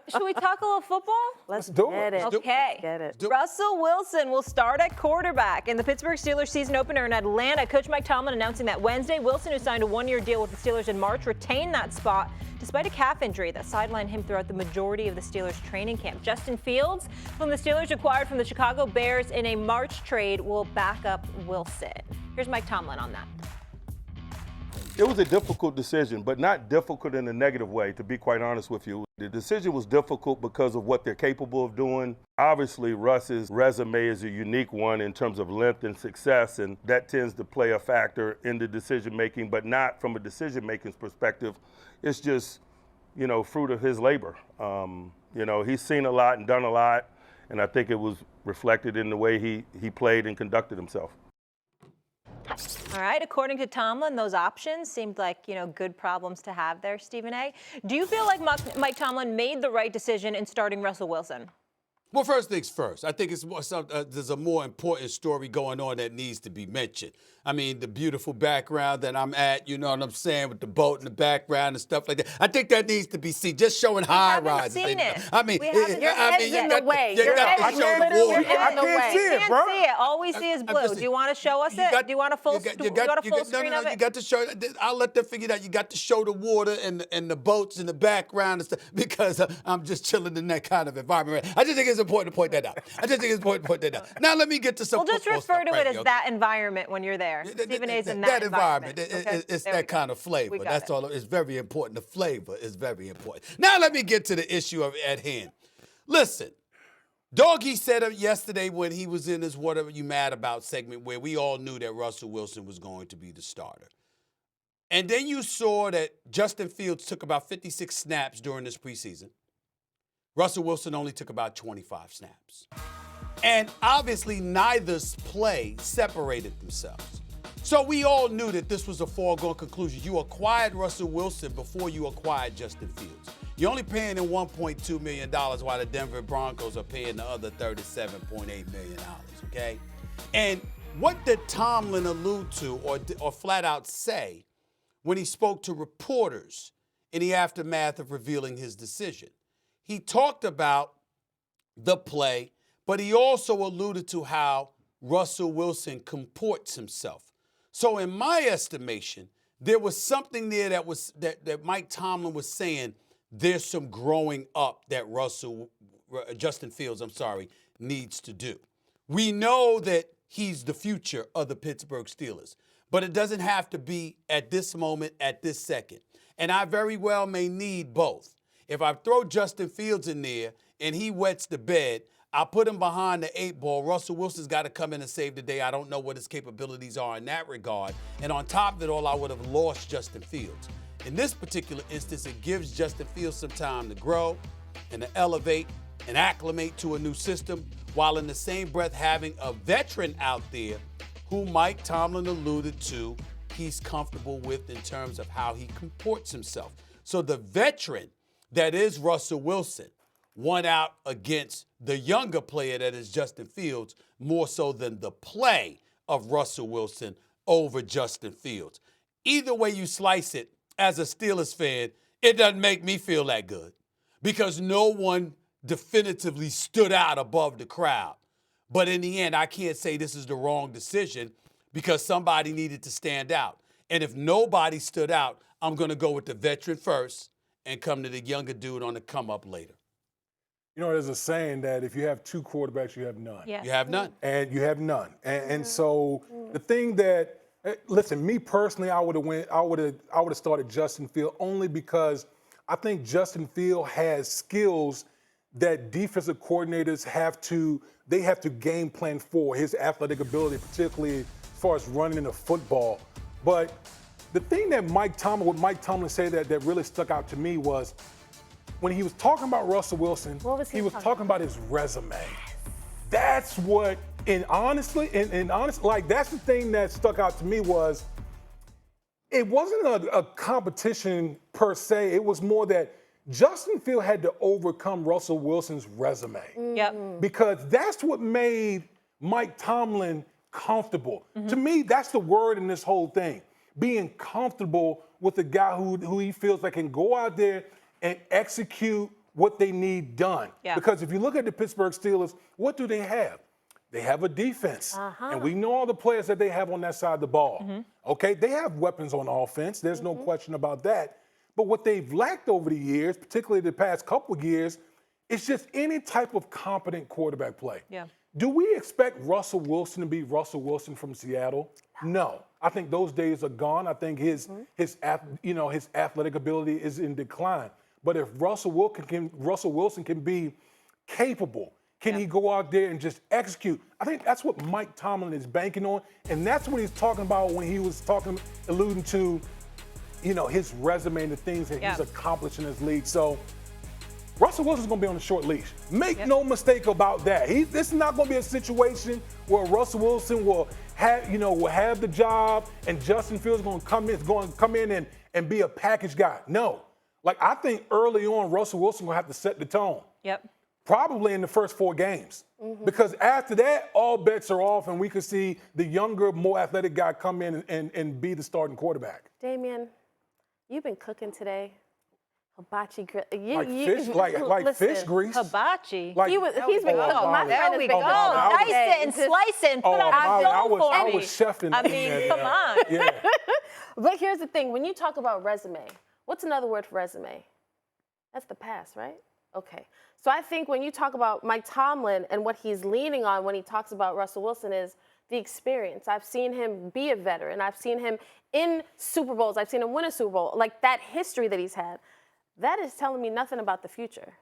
Should we talk a little football? Let's do it. Okay. Get it. Russell Wilson will start at quarterback in the Pittsburgh Steelers season opener in Atlanta. Coach Mike Tomlin announcing that Wednesday. Wilson, who signed a one-year deal with the Steelers in March, retained that spot despite a calf injury that sidelined him throughout the majority of the Steelers training camp. Justin Fields, whom the Steelers acquired from the Chicago Bears in a March trade, will back up Wilson. Here's Mike Tomlin on that. It was a difficult decision, but not difficult in a negative way, to be quite honest with you. The decision was difficult because of what they're capable of doing. Obviously, Russ's resume is a unique one in terms of length and success, and that tends to play a factor in the decision-making, but not from a decision-making perspective. It's just, fruit of his labor. He's seen a lot and done a lot, and I think it was reflected in the way he played and conducted himself. All right. According to Tomlin, those options seemed like, good problems to have there, Stephen A. Do you feel like Mike Tomlin made the right decision in starting Russell Wilson? Well, first things first, I think there's a more important story going on that needs to be mentioned. I mean, the beautiful background that I'm at, you know what I'm saying, with the boat in the background and stuff like that. I think that needs to be seen, just showing high rises. Seen it. I mean, your head's in the way. Your head is literally in the way. I can't see it, bro. See it. All we see is blue. Do you want to show us it? Do you want a full screen of it? You got to show. I'll let them figure that. You got to show the water and the boats in the background and stuff, because I'm just chilling in that kind of environment. I just think it's important to point that out. Now let me get to some. We'll just refer to it as that environment when you're there. Stephen A's in that environment. It's that kind of flavor. That's all. It's very important. The flavor is very important. Now let me get to the issue at hand. Listen, Doggy said it yesterday when he was in his "What Are You Mad About" segment, where we all knew that Russell Wilson was going to be the starter. And then you saw that Justin Fields took about 56 snaps during this preseason. Russell Wilson only took about 25 snaps. And obviously neither's play separated themselves. So we all knew that this was a foregone conclusion. You acquired Russell Wilson before you acquired Justin Fields. You're only paying him $1.2 million while the Denver Broncos are paying the other $37.8 million, okay? And what did Tomlin allude to or flat out say when he spoke to reporters in the aftermath of revealing his decision? He talked about the play, but he also alluded to how Russell Wilson comports himself. So in my estimation, there was something there that Mike Tomlin was saying, there's some growing up that Justin Fields, needs to do. We know that he's the future of the Pittsburgh Steelers, but it doesn't have to be at this moment, at this second. And I very well may need both. If I throw Justin Fields in there and he wets the bed, I'll put him behind the 8 ball. Russell Wilson's got to come in and save the day. I don't know what his capabilities are in that regard. And on top of it all, I would have lost Justin Fields. In this particular instance, it gives Justin Fields some time to grow and to elevate and acclimate to a new system, while in the same breath having a veteran out there who Mike Tomlin alluded to he's comfortable with in terms of how he comports himself. So the veteran that is Russell Wilson won out against the younger player that is Justin Fields, more so than the play of Russell Wilson over Justin Fields. Either way you slice it, as a Steelers fan, it doesn't make me feel that good, because no one definitively stood out above the crowd. But in the end, I can't say this is the wrong decision, because somebody needed to stand out. And if nobody stood out, I'm going to go with the veteran first and come to the younger dude on the come up later. There's a saying that if you have two quarterbacks, you have none. Yeah. You have none. And you have none. And so the thing that, listen, me personally, I would have started Justin Fields only because I think Justin Fields has skills that defensive coordinators have to game plan for, his athletic ability, particularly as far as running the football. But the thing that Mike Tomlin said that really stuck out to me was when he was talking about Russell Wilson, he was talking about his resume. That's what, and honestly, that's the thing that stuck out to me was it wasn't a competition per se. It was more that Justin Fields had to overcome Russell Wilson's resume. Yep. Because that's what made Mike Tomlin comfortable. Mm-hmm. To me, that's the word in this whole thing. Being comfortable with a guy who he feels like can go out there and execute what they need done. Yeah. Because if you look at the Pittsburgh Steelers, what do they have? They have a defense. And we know all the players that they have on that side of the ball. Okay, they have weapons on offense. There's no question about that. But what they've lacked over the years, particularly the past couple of years, is just any type of competent quarterback play. Yeah. Do we expect Russell Wilson to be Russell Wilson from Seattle? No. I think those days are gone. I think his athletic ability is in decline. But if Russell Wilson can be capable, can he go out there and just execute? I think that's what Mike Tomlin is banking on, and that's what he's talking about when he was alluding to, his resume and the things that he's accomplished in his league. So Russell Wilson's going to be on a short leash. Make no mistake about that. This is not going to be a situation where Russell Wilson will have the job and Justin Fields is going to come in and be a package guy. No. Like, I think early on, Russell Wilson will have to set the tone. Yep. Probably in the first 4 games. Because after that, all bets are off, and we could see the younger, more athletic guy come in and be the starting quarterback. Damien, you've been cooking today. Hibachi grill. Like fish grease. Hibachi. He's been cooking. My friend There has we been go. cooking. Dice it and slice it and put on I film for was me. chefing. I mean, come on. Yeah. But here's the thing. When you talk about resume, what's another word for resume? That's the past, right? Okay. So I think when you talk about Mike Tomlin and what he's leaning on when he talks about Russell Wilson is the experience. I've seen him be a veteran. I've seen him in Super Bowls. I've seen him win a Super Bowl. Like, that history that he's had. That is telling me nothing about the future.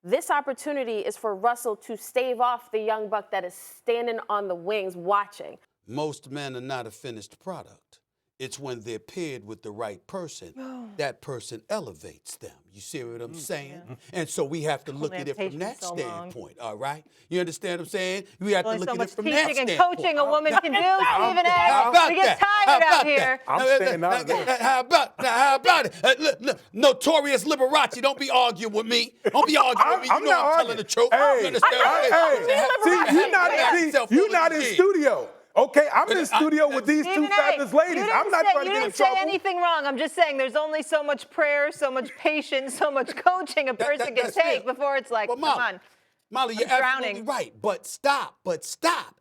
This opportunity is for Russell to stave off the young buck that is standing on the wings watching. Most men are not a finished product. It's when they're paired with the right person, that person elevates them. You see what I'm saying? Yeah. And so we have to look at it from that standpoint, all right? You understand what I'm saying? We have to look at it from that standpoint. Teaching and coaching a woman can do, Stephen A. We get tired out here. I'm staying out there. How about it? Look, notorious Liberace, don't be arguing with me. Don't be arguing with me. I'm You know I'm telling the truth. Hey, You understand what I'm saying? See, you're not in studio. Okay, I'm in the studio with these two fabulous ladies. I'm not trying to get in trouble. You didn't say anything wrong. I'm just saying there's only so much prayer, so much patience, so much coaching a person can take before it's like, come on. Molly, you're absolutely right. But stop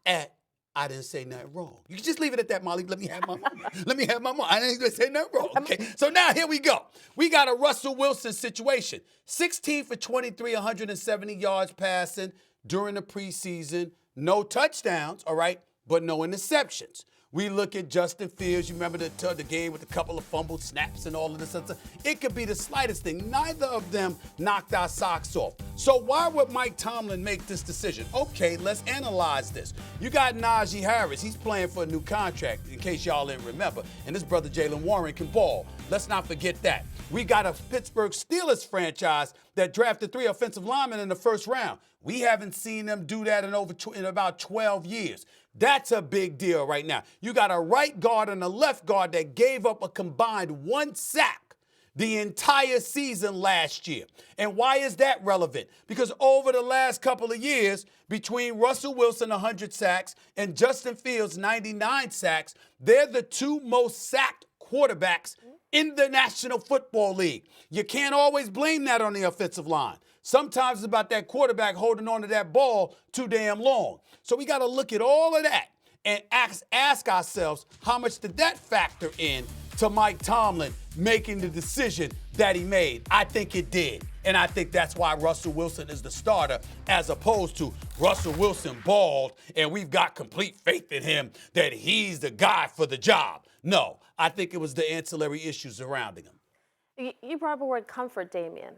at, I didn't say nothing wrong. You can just leave it at that, Molly. Let me have my moment. Let me have my moment. I didn't say nothing wrong. Okay, so now here we go. We got a Russell Wilson situation. 16 for 23, 170 yards passing during the preseason. No touchdowns, all right? But no interceptions. We look at Justin Fields. You remember the game with a couple of fumbled snaps and all of this stuff. It could be the slightest thing. Neither of them knocked our socks off. So why would Mike Tomlin make this decision? Okay, let's analyze this. You got Najee Harris. He's playing for a new contract, in case y'all didn't remember. And his brother Jalen Warren can ball. Let's not forget that. We got a Pittsburgh Steelers franchise that drafted 3 offensive linemen in the first round. We haven't seen them do that in about 12 years. That's a big deal right now. You got a right guard and a left guard that gave up a combined 1 sack the entire season last year. And why is that relevant? Because over the last couple of years, between Russell Wilson, 100 sacks, and Justin Fields, 99 sacks, they're the 2 most sacked quarterbacks in the National Football League. You can't always blame that on the offensive line. Sometimes it's about that quarterback holding on to that ball too damn long. So we got to look at all of that and ask ourselves, how much did that factor in to Mike Tomlin making the decision that he made? I think it did. And I think that's why Russell Wilson is the starter, as opposed to Russell Wilson balled and we've got complete faith in him that he's the guy for the job. No, I think it was the ancillary issues surrounding him. You brought up the word comfort, Damien.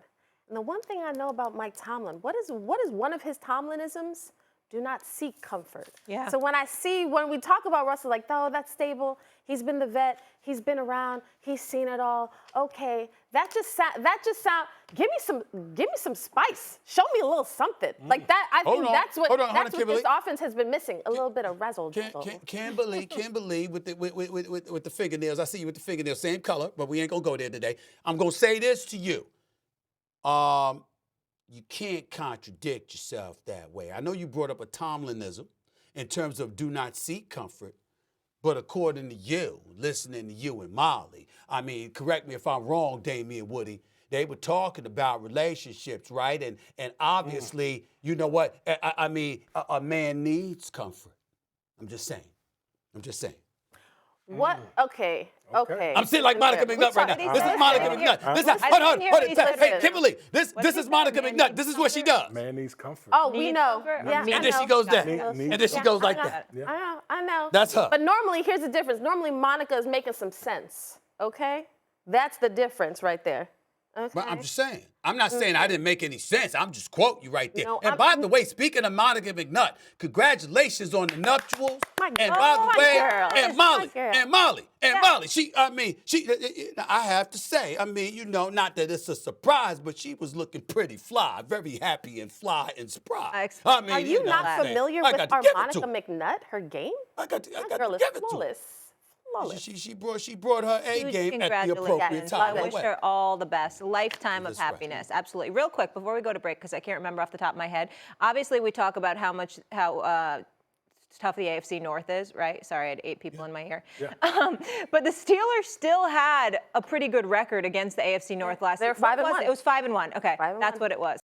And the one thing I know about Mike Tomlin, what is one of his Tomlinisms? Do not seek comfort. Yeah. So when we talk about Russell, like, oh, that's stable. He's been the vet. He's been around. He's seen it all. Okay, that just sound. Give me some spice. Show me a little something like that. I think that's what this offense has been missing. A little bit of razzle dazzle. Kimberley with the fingernails. I see you with the fingernails, same color, but we ain't gonna go there today. I'm gonna say this to you. You can't contradict yourself that way. I know you brought up a Tomlinism in terms of do not seek comfort, but according to you, listening to you and Molly, I mean, correct me if I'm wrong, Damien Woody, they were talking about relationships, right? And obviously, you know what? I mean, a man needs comfort. I'm just saying. What? Okay. I'm sitting like Monica McNutt right now. This is Monica McNutt. This is, hold on. Hey, Kimberly, this is Monica McNutt. This is what she does. Man needs comfort. Oh, we know. Yeah, And then she goes down. And then she goes like that. I know. That's her. But normally, here's the difference. Normally, Monica is making some sense. Okay? That's the difference right there. Okay. But I'm just saying. I'm not saying I didn't make any sense. I'm just quoting you right there. No, and by the way, speaking of Monica McNutt, congratulations on the nuptials. My And girl. by the My way, girl. and It's Molly, my girl. and Molly, and Yeah. Molly. I have to say, I mean, you know, not that it's a surprise, but she was looking pretty fly, very happy and fly and spry. Excellent. I mean, Are you know what not I'm saying? familiar I with got to our give it Monica to her. McNutt, her game? I got to Girl is give it to her. flawless. Flawless. She brought her A Huge game at the appropriate congratulations. time. I No wish way. her all the best. Lifetime of That's right. happiness. Absolutely. Real quick, before we go to break, because I can't remember off the top of my head, obviously we talk about how tough the AFC North is, right? Sorry, I had 8 people in my ear. Yeah. But the Steelers still had a pretty good record against the AFC North last They're year. What 5-1. was it? It was 5-1. Okay, 5-1. that's what it was.